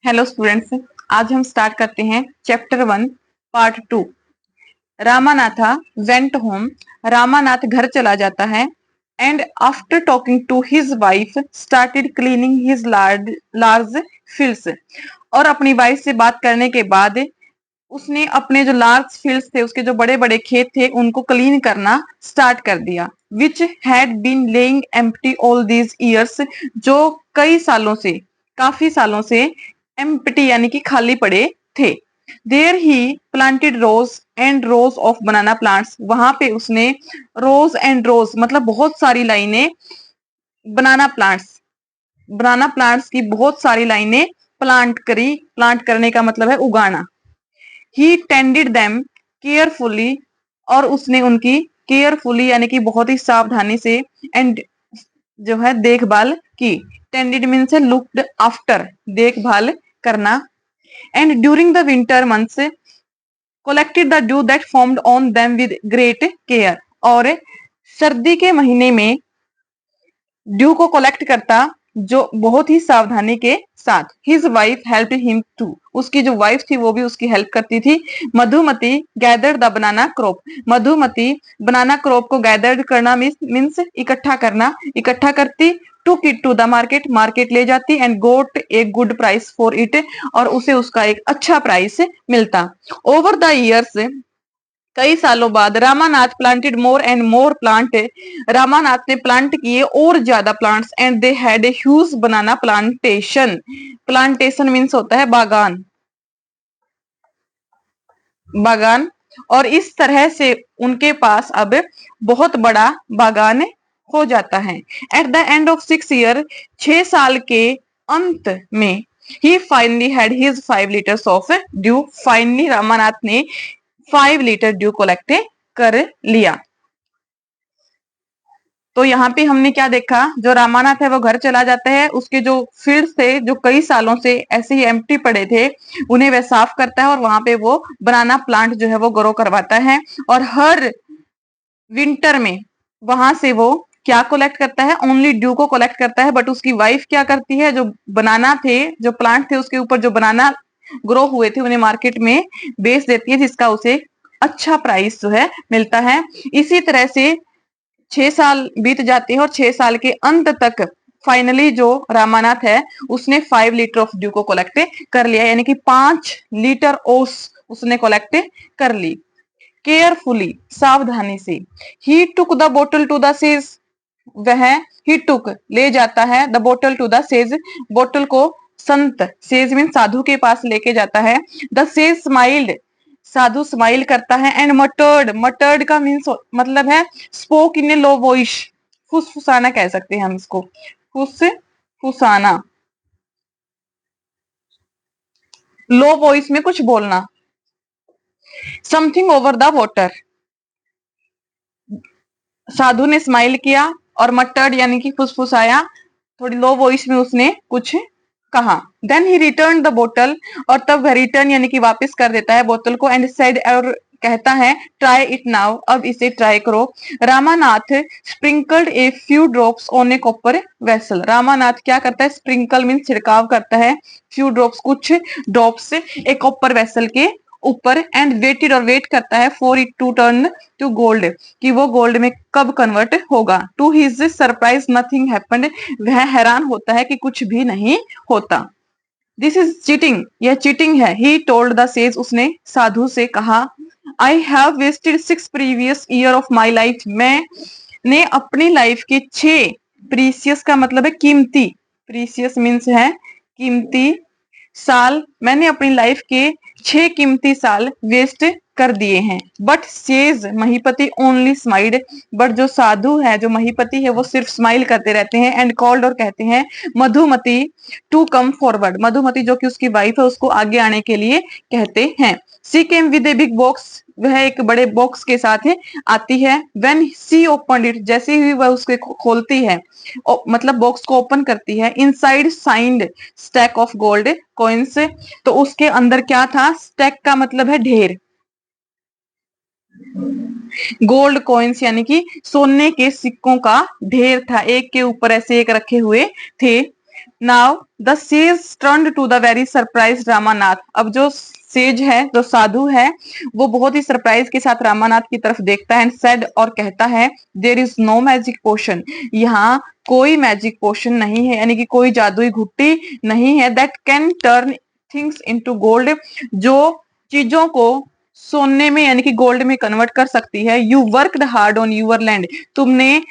Hello students, आज हम start करते हैं chapter 1 part 2। Ramanatha went home. Ramanath घर चला जाता है and after talking to his wife started cleaning his large fields. और अपनी वाइफ से बात करने के बाद उसने अपने जो लार्ज फील्ड्स थे, उसके जो बड़े बड़े खेत थे, उनको क्लीन करना स्टार्ट कर दिया। Which had been laying empty all these years, जो कई सालों से, काफी सालों से एम्प्टी यानी कि खाली पड़े थे। There he planted rows and rows of banana plants. वहां पे उसने रोज एंड रोज मतलब बहुत सारी लाइनें बनाना प्लांट्स की बहुत सारी लाइनें प्लांट करी। प्लांट करने का मतलब है उगाना। ही टेंडेड देम केयरफुली, और उसने उनकी केयरफुली यानी कि बहुत ही सावधानी से एंड जो है देखभाल की। टेंडेड मीन्स है लुक्ड आफ्टर, देखभाल करना। And during the winter months collected the dew that formed on them with great care। और सर्दी के महीने में ड्यू को कलेक्ट करता, जो बहुत ही सावधानी के साथ। His wife help him too, उसकी जो वाइफ थी वो भी उसकी हेल्प करती थी। Madhumati gathered the banana crop. Madhumati banana crop को गैदर्ड करना मीन्स इकट्ठा करती। Took it to the market, market ले जाती। And got a good price for it, और उसे उसका एक अच्छा प्राइस मिलता। ओवर द ईयर्स, कई सालों बाद, Ramanath planted more and more plant. Ramanath ने प्लांट किए और ज्यादा plants. And they had a huge banana plantation. Plantation means होता है बागान, बागान। और इस तरह से उनके पास अब बहुत बड़ा बागान हो जाता है। At the end of 6 year, 6 साल के अंत में, he finally had his 5 litres of dew. Finally Ramanath ने 5 लीटर ड्यू कलेक्ट कर लिया। तो यहाँ पे हमने क्या देखा, जो रामानाथ है वो घर चला जाता है, उसके जो फील्ड्स थे जो कई सालों से ऐसे ही एम्प्टी पड़े थे, उन्हें वह साफ करता है और वहां पे वो बनाना प्लांट जो है वो ग्रो करवाता है। और हर विंटर में वहां से वो क्या कलेक्ट करता है, ओनली ड्यू को कलेक्ट करता है। बट उसकी वाइफ क्या करती है, जो बनाना थे, जो प्लांट थे, उसके ऊपर जो बनाना ग्रो हुए थे, उन्हें मार्केट में बेच देती है, जिसका उसे अच्छा प्राइस जो है मिलता है। इसी तरह से 6 साल बीत जाते हैं और 6 साल के अंत तक फाइनली जो रामानाथ है उसने 5 लीटर ऑफ ड्यू को कलेक्ट कर लिया, यानी कि 5 लीटर ओस उसने कलेक्ट कर ली केयरफुली, सावधानी से। He took the bottle to the sage, वह ही टुक ले जाता है the bottle to the sage, बोतल को संत, सेज मीन साधु के पास लेके जाता है। The sage smiled, Sadhu smile करता है। एंड मटर्ड, मटर्ड का मीन्स मतलब है spoke in A low voice, फुसफुसाना कह सकते हैं हम इसको, फुसफुसाना, लो वॉइस में कुछ बोलना। समथिंग ओवर द वाटर, साधु ने स्माइल किया और मटर्ड यानी कि फुसफुसाया, थोड़ी लो वॉइस में उसने कुछ कहा। देन ही रिटर्न द बोतल, और तब वह रिटर्न यानी कि वापस कर देता है बोतल को। एंड सेड, और कहता है ट्राई इट नाउ, अब इसे ट्राई करो। Ramanath sprinkled a few drops on a copper vessel. Ramanath क्या करता है, स्प्रिंकल मीन छिड़काव करता है, फ्यू ड्रॉप्स कुछ ड्रॉप्स एक कॉपर वेसल के ऊपर। एंड वेटेड, और वेट करता है for it to turn to gold, कि वो गोल्ड में कब कन्वर्ट होगा। To his surprise nothing happened, वह हैरान होता है कि कुछ भी नहीं होता। दिस इज चीटिंग, यह चीटिंग है। ही टोल्ड द सेज, उसने साधु से कहा। I have wasted 6 previous year of my life, मैंने अपनी लाइफ के 6, प्रीसियस का मतलब है कीमती, प्रीसियस मीन्स है कीमती साल, मैंने अपनी लाइफ के 6 कीमती साल वेस्ट कर दिए हैं। But sage Mahipati only smiled, but जो साधु है, जो महीपति है, वो सिर्फ स्माइल करते रहते हैं। एंड कॉल्ड, और कहते हैं Madhumati to come forward, Madhumati जो कि उसकी वाइफ है उसको आगे आने के लिए कहते हैं। She came with a big box, वह एक बड़े बॉक्स के साथ आती है। व्हेन सी ओपन इट, जैसे ही वह उसके खोलती है, मतलब बॉक्स को ओपन करती है। Inside signed stack of gold coins, तो उसके अंदर क्या था, स्टैक का मतलब है ढेर, गोल्ड कॉइन्स यानी कि सोने के सिक्कों का ढेर था, एक के ऊपर ऐसे एक रखे हुए थे। Now the sage turned to the very surprise Ramanath. अब जो सेज है, जो साधु है, वो बहुत ही सरप्राइज के साथ रामानाथ की तरफ देखता है एंड सेड, और कहता है, there is no magic potion, यहाँ कोई मैजिक पोशन नहीं है, यानी कि कोई जादुई घुट्टी नहीं है, that can turn things into gold, जो चीजों को सोने में यानी कि गोल्ड में कन्वर्ट कर सकती है। You worked hard on your land, तुमने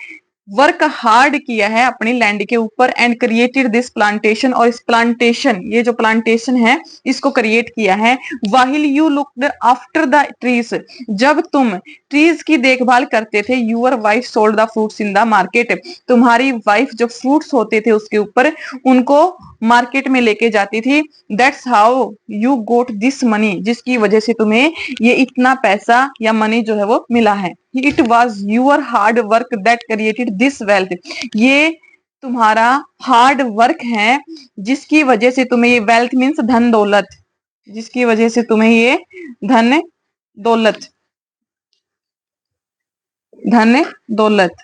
वर्क हार्ड किया है अपनी लैंड के ऊपर, एंड क्रिएटेड दिस प्लांटेशन, और इस प्लांटेशन, ये जो प्लांटेशन है, इसको क्रिएट किया है। While you looked after the trees, जब तुम ट्रीज की देखभाल करते थे, your wife sold the fruits in the market, तुम्हारी वाइफ जो फ्रूट्स होते थे उसके ऊपर, उनको मार्केट में लेके जाती थी। That's how you got this money, जिसकी वजह से तुम्हें ये इतना पैसा या मनी जो है वो मिला है। It was your hard work that created this wealth, ये तुम्हारा हार्ड वर्क है जिसकी वजह से तुम्हें ये वेल्थ मीन्स धन दौलत, जिसकी वजह से तुम्हें ये धन दौलत, धन दौलत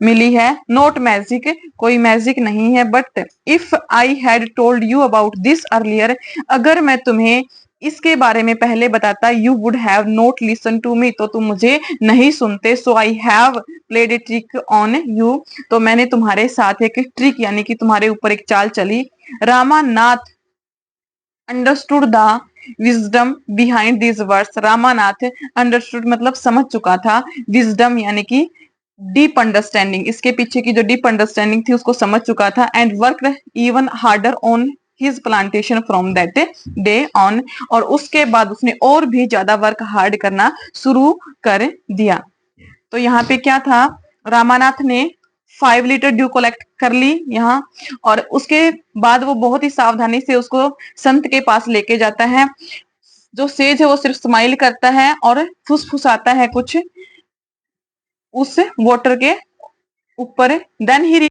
मिली है। नॉट मैजिक, कोई मैजिक नहीं है। But if I had told you about this earlier, अगर मैं तुम्हें इसके बारे में पहले बताता, you would have not listen to me, तो तुम मुझे नहीं सुनते। So I have played a trick on you, तो मैंने तुम्हारे साथ एक ट्रिक यानी कि तुम्हारे ऊपर एक चाल चली। Ramanath understood the wisdom behind this words, Ramanath understood मतलब समझ चुका था, विजडम यानी कि डीप अंडरस्टैंडिंग, इसके पीछे की जो डीप अंडरस्टैंडिंग थी उसको समझ चुका था। And work even harder on his plantation from that day on, और उसके बाद उसने और भी ज्यादा वर्क हार्ड करना शुरू कर दिया। तो यहाँ पे क्या था, रामानाथ ने 5 लीटर ड्यू कलेक्ट कर ली यहाँ, और उसके बाद वो बहुत ही सावधानी से उसको संत के पास लेके जाता है। जो सेज है वो सिर्फ स्माइल करता है और फुसफुसाता है कुछ उस वाटर के ऊपर। Then he